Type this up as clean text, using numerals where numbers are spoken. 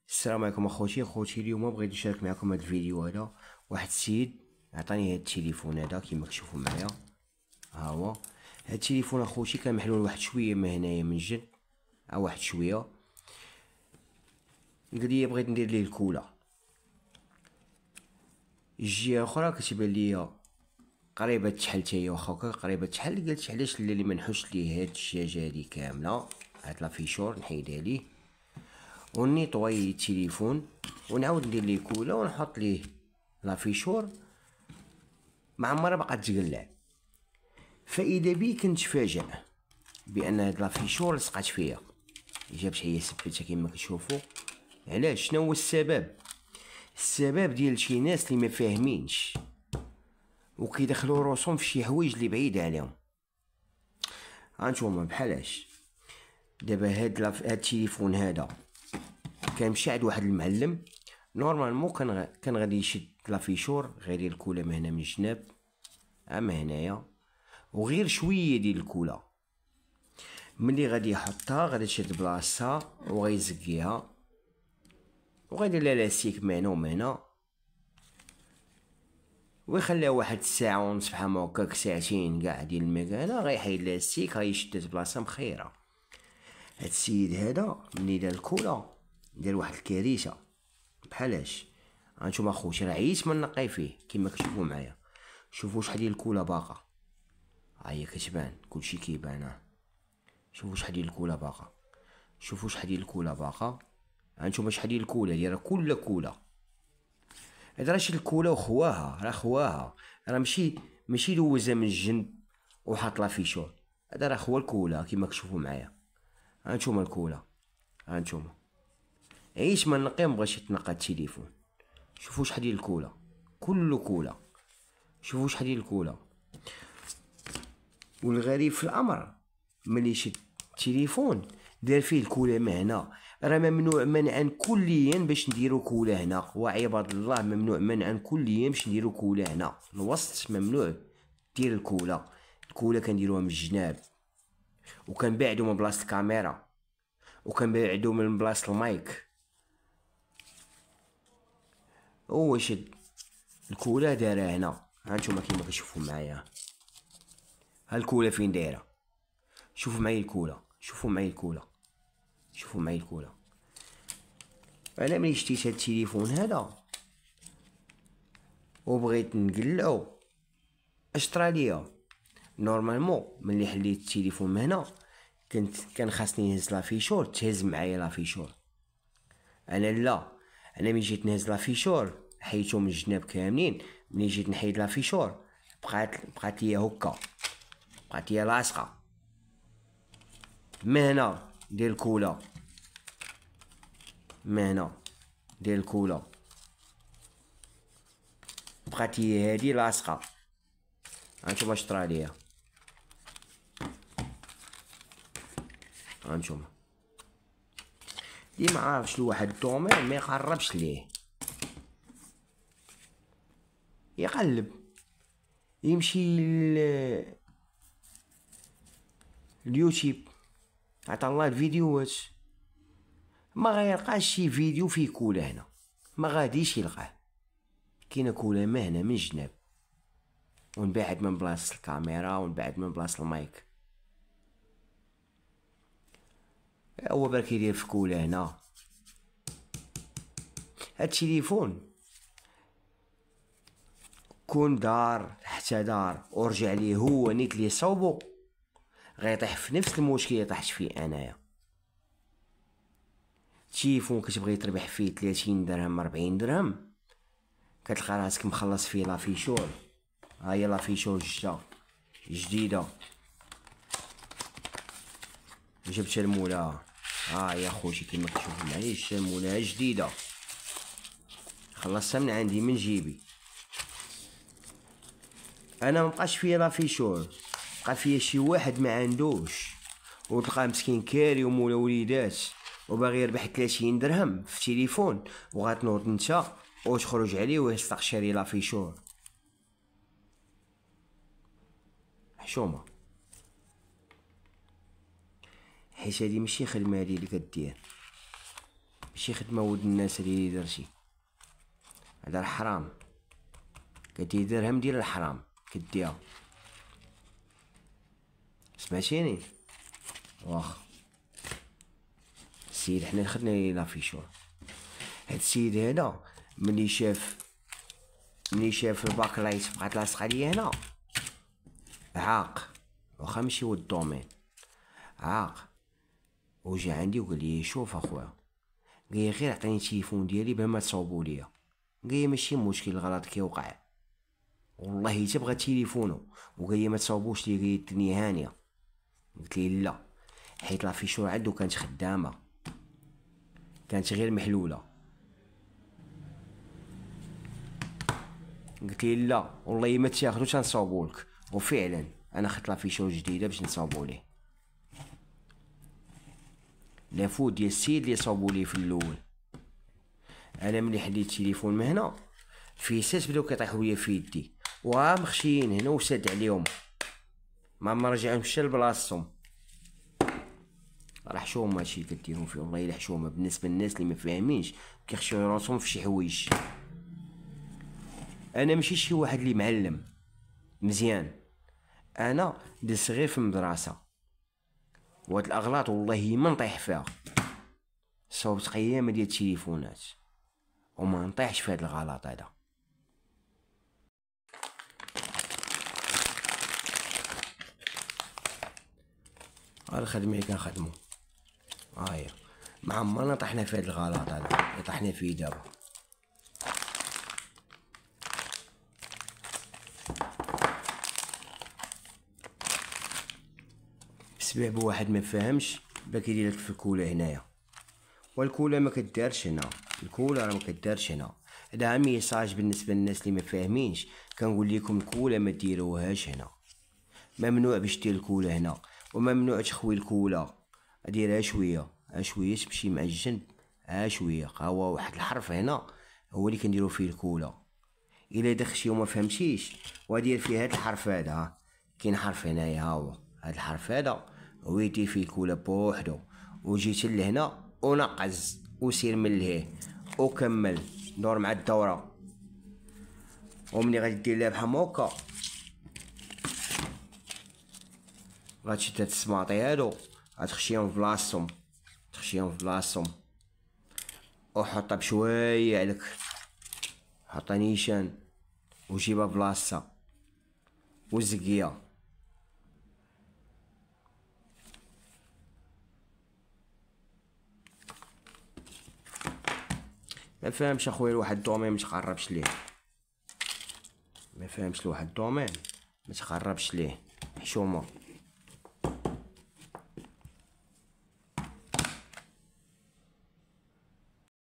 السلام عليكم خوتي اليوم بغيت نشارك معكم هذا الفيديو هذا. واحد السيد عطاني هذا التليفون هذا كيما كتشوفوا معايا. ها هو هذا التليفون اخوتي كان محلول واحد شويه من هنايا من جد، واحد شويه. قال لي بغيت ندير ليه الكولا. الجهه الاخرى كتبان ليا قريبه تحل تاهي، واخا قريبه تحل. قلت علاش اللي ما نحوش ليه هاد الشاشه هادي كامله، هاد لافيشور نحيدها ليه ونيطوي التليفون ونعاود ندير ليه كولا ونحط ليه لافيشور. مع مرة بقات تقلع. فاذا بي كنت فاجئ بان هاد لافيشور لصقات فيا، جابت هي سبتها كما كتشوفوا. علاش؟ شنو هو السبب؟ السبب ديال شي ناس اللي ما فاهمينش وكيدخلوا روسهم في شي حوايج اللي بعيد عليهم. هانتوما بحالاش دابا هاد التليفون هذا كان مشى عند واحد المعلم. نورمالمون كان غادي يشد لافيشور، غير الكولا من هنا من الجناب اما هنايا، وغير شويه ديال الكولا. ملي غادي يحطها غادي تشد بلاصتها وغيزكيها وغيدير لها لاستيك من هنا ومن هنا ويخليها واحد الساعه ونص بحال هكاك، ساعتين كاع ديال المكانه. غيحيد لاستيك غيشدها بلاصه مخيره. هاد السيد هذا ملي دار الكولا دار واحد الكارثه. بحالاش؟ هانتوما اخوتي راه عييت من نقي فيه كما كتشوفوا معايا. شوفوا شحال ديال الكولا باقا، ها هي كتبان كلشي كيبان. شوفوا شحال ديال الكولا باقا، شوفوا شحال ديال الكولا باقا. هانتوما شحال ديال الكولا دايره كل كولا. هذا راه شي الكولا وخواها، راه خواها، راه ماشي دوزها من الجنب وحط لافيشور. هذا راه خوا الكولا كما كتشوفوا معايا. هانتوما الكولا، هانتوما عيش ما نقي مبغاش يتنقى التليفون. شوفوا شحال ديال الكولا، كل كولا. شوفوا شحال ديال الكولا. والغريب في الامر ملي شد التليفون دار فيه الكولا معنا. راه ممنوع منعا كليا باش نديرو كولا هنا، وعباد الله ممنوع منعا كليا باش نديرو كولا هنا الوسط. ممنوع دير الكولا. الكولا كنديروها من الجناب، وكنبعدو من بلاصه الكاميرا، وكنبعدو من بلاصه المايك. هو شد الكولا دارها هنا. هانتوما كيما كتشوفوا معايا، ها الكولا فين دايره. شوفوا معايا الكولا، شوفوا معايا الكولا، شوفوا معايا الكولا. انا ملي شتيت هاد التليفون هذا وبغيت نقلعو اش طرا ليا. نورمالمون ملي حليت التليفون من هنا كان خاصني نهز لافيشور، تهز معايا لافيشور. انا لا، انا ملي جيت نهز لافيشور حيتو من الجناب كاملين. ملي جيت نحيد لافيشور بقات ليا هكا، بقات ليا لاصقه من هنا ديال الكولا، من هنا ديال الكولا بقات ليا هادي لاصقه. هانتوما اش طرا ليا، هانتوما اللي ما عارفش لواحد الدومين ما يقربش ليه. يقلب يمشي اليوتيوب، عطا الله الفيديوهات، ما غيلقاش شي فيديو فيه كولا هنا، ما غاديش يلقاه. كاينه كولا ما هنا من الجناب، ونبعد من بلاصه الكاميرا ونبعد من بلاصه المايك. هو برك يدير في كولا هنا. هاد التليفون كون دار حتى دار ورجع ليه هو نيت لي صوبو غيطيح في نفس المشكل اللي طحت فيه انايا. تليفون كتبغي تربح فيه 30 درهم 40 درهم كتلقى راسك مخلص فيه لافيشور. ها هي لافيشور جديده جبت المولا. ها يا خوتي كيما كتشوفوا معايا جبت المولا جديده، خلصتها من عندي من جيبي. انا مبقاش فيا لافيشور، بقى فيا شي واحد ما عندوش، وتلقى مسكين كاري ومولا وليدات وباغي يربح 30 درهم في تليفون، وغتنوض نتا وتخرج عليه ويصدق شاري لافيشور. حشومه، حيت هادي ماشي خدمه هادي اللي كدير. ماشي خدمة ولد الناس اللي درتي، هذا الحرام. كدير درهم ديال الحرام كديها، سمعتيني؟ واخا السيد حنا خدنا ليه لافيشور. هاد السيد هذا ملي شاف الباك لايت بقات لاصقه ليا هنا، عاق، واخا ماشي هو الدومين، عاق وجا عندي وقال لي شوف اخويا، قال لي غير عطيني التليفون ديالي بلا ما تصاوبوا ليا. قال لي ماشي مشكل، الغلط كيوقع، والله تبغى تليفونه. وقال لي ما تصاوبوش لي، قال لي الدنيا هانيه. قلت لي لا، حيت لافيشور عندو كانت خدامه، كانت غير محلوله. قلت لي لا والله ما تاخذو تنصاوبولك. وفعلا انا خدت لافيشور جديده باش نصاوبو ليه. لافوت ديال السيد اللي صاوبو ليه في الاول. انا ملي حليت التليفون من هنا، فيسات بداو كيطيحوا ليا في يدي، وها مخشيين هنا وساد عليهم، ما رجعهمش حتى لبلاصتهم. راه حشومه هادشي اللي كديرو فيه، والله الا حشومه بالنسبه للناس اللي ما فاهمينش كيخشيو راسهم في شي حوايج. انا ماشي شي واحد اللي معلم مزيان، انا دز غير في المدرسه، وهاد الاغلاط والله ما نطيح فيها. صوبت قيامه ديال التليفونات وما نطيحش في هاد الغلط هذا. ها الخدمه اللي كنخدمو، هاهي ما عمرنا طحنا في هاد الغلط هذا اللي طحنا فيه دابا. بسبب واحد ما فاهمش بدا كيدير لك في الكولا هنايا، والكولا ما كدارش هنا، الكولا راه ما كدارش هنا. هذا ميساج بالنسبه للناس اللي ما فاهمينش، كنقول لكم الكولا ما ديروهاش هنا، ممنوع باش دير الكولا هنا، وممنوع تخوي الكولا، ديرها شويه شويه تمشي مع الجنب، شويه. هو واحد الحرف هنا هو اللي كنديرو فيه الكولا. الا دخلتي وما فهمتيش ودير فيه هاد الحرف هذا، كاين حرف هنايا، ها هو هاد الحرف هذا هو يدير فيه الكولا بوحدو. وجيت لهنا ونقز وسير من لهيه وكمل دور مع الدوره. ومني غادي دير لها بحال هكا، غتشد هاد السماطي هادو غتخشيهم في بلاصتهم، وحطها بشويه عليك، حطها نيشان وجيبها بلاصتها وزقيها. ما فهمش اخويا لواحد الدومين ما تقربش ليه، ما فهمش لواحد الدومين ما تقربش ليه، حشومه.